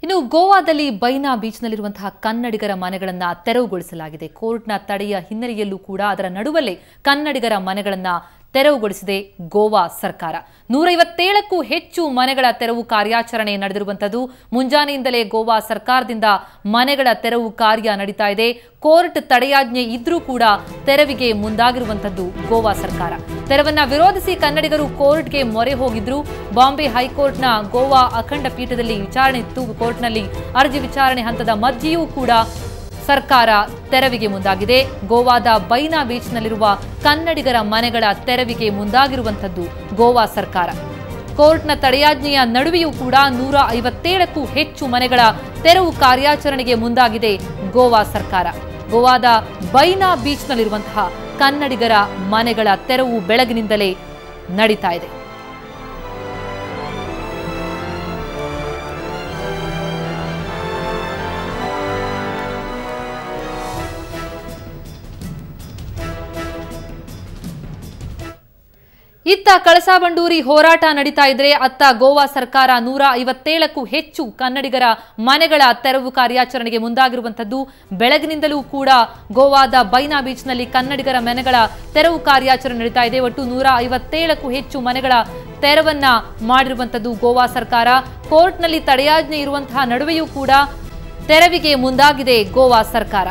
ಇನ್ನು ಗೋವಾದಲ್ಲಿ ಬೈನಾ ಬೀಚ್ನಲ್ಲಿರುವಂತಹ ಕನ್ನಡಿಗರ ಮನೆಗಳನ್ನು ತೆರವುಗೊಳಿಸಲಾಗಿದೆ. ಕೋರ್ಟ್ನ ತಡೆಯ ಹಿನ್ನೆಲೆಯಲ್ಲೂ ಕೂಡ ಅದರ ನಡುವಲ್ಲೇ ಕನ್ನಡಿಗರ ಮನೆಗಳನ್ನು ತೆರವುಗೊಳಿಸಿದೆ ಗೋವಾ ಸರ್ಕಾರ. 157ಕ್ಕೂ ಹೆಚ್ಚು ಮನೆಗಳ ತೆರವು ಕಾರ್ಯಾಚರಣೆ ನಡೆದಿರುವಂತದ್ದು. ಮುಂಜಾನೆಯಿಂದಲೇ ಗೋವಾ ಸರ್ಕಾರದಿಂದ ಮನೆಗಳ ತೆರವು ಕಾರ್ಯ ನಡೀತಾ ಇದೆ. ಕೋರ್ಟ್ ತಡೆಯಾಜ್ಞೆ ಇದ್ರೂ ಕೂಡ ತೆರವಿಗೆ ಮುಂದಾಗಿರುವಂತದ್ದು ಗೋವಾ ಸರ್ಕಾರ. ತೆರವನ್ನ ವಿರೋಧಿಸಿ ಕನ್ನಡಿಗರು ಕೋರ್ಟ್ಗೆ ಮೊರೆ ಹೋಗಿದ್ರು. ಬಾಂಬೆ ಹೈಕೋರ್ಟ್ನ ಗೋವಾ ಅಖಂಡ ಪೀಠದಲ್ಲಿ ವಿಚಾರಣೆ ಇತ್ತು. ಕೋರ್ಟ್ನಲ್ಲಿ ಅರ್ಜಿ ವಿಚಾರಣೆ ಹಂತದ ಮಧ್ಯೆಯೂ ಕೂಡ ಸರ್ಕಾರ ತೆರವಿಗೆ ಮುಂದಾಗಿದೆ. ಗೋವಾದ ಬೈನಾ ಬೀಚ್ನಲ್ಲಿರುವ ಕನ್ನಡಿಗರ ಮನೆಗಳ ತೆರವಿಗೆ ಮುಂದಾಗಿರುವಂತದ್ದು ಗೋವಾ ಸರ್ಕಾರ. ಕೋರ್ಟ್ನ ತಡೆಯಾಜ್ಞೆಯ ನಡುವೆಯೂ ಕೂಡ 157ಕ್ಕೂ ಹೆಚ್ಚು ಮನೆಗಳ ತೆರವು ಕಾರ್ಯಾಚರಣೆಗೆ ಮುಂದಾಗಿದೆ ಗೋವಾ ಸರ್ಕಾರ. ಗೋವಾದ ಬೈನಾ ಬೀಚ್ನಲ್ಲಿರುವಂತಹ ಕನ್ನಡಿಗರ ಮನೆಗಳ ತೆರವು ಬೆಳಗಿನಿಂದಲೇ ನಡೀತಾ ಇದೆ. ಇತ್ತ ಕಳಸಾ-ಬಂಡೂರಿ ಹೋರಾಟ ನಡೀತಾ ಇದ್ರೆ ಅತ್ತ ಗೋವಾ ಸರ್ಕಾರ 157ಕ್ಕೂ ಹೆಚ್ಚು ಕನ್ನಡಿಗರ ಮನೆಗಳ ತೆರವು ಕಾರ್ಯಾಚರಣೆಗೆ ಮುಂದಾಗಿರುವಂತದ್ದು. ಬೆಳಗಿನಿಂದಲೂ ಕೂಡ ಗೋವಾದ ಬೈನಾ ಬೀಚ್ನಲ್ಲಿ ಕನ್ನಡಿಗರ ಮನೆಗಳ ತೆರವು ಕಾರ್ಯಾಚರಣೆ ನಡೀತಾ ಇದೆ. ಒಟ್ಟು 157ಕ್ಕೂ ಹೆಚ್ಚು ಮನೆಗಳ ತೆರವನ್ನ ಮಾಡಿರುವಂತದ್ದು ಗೋವಾ ಸರ್ಕಾರ. ಕೋರ್ಟ್ನಲ್ಲಿ ತಡೆಯಾಜ್ಞೆ ಇರುವಂತಹ ನಡುವೆಯೂ ಕೂಡ ತೆರವಿಗೆ ಮುಂದಾಗಿದೆ ಗೋವಾ ಸರ್ಕಾರ.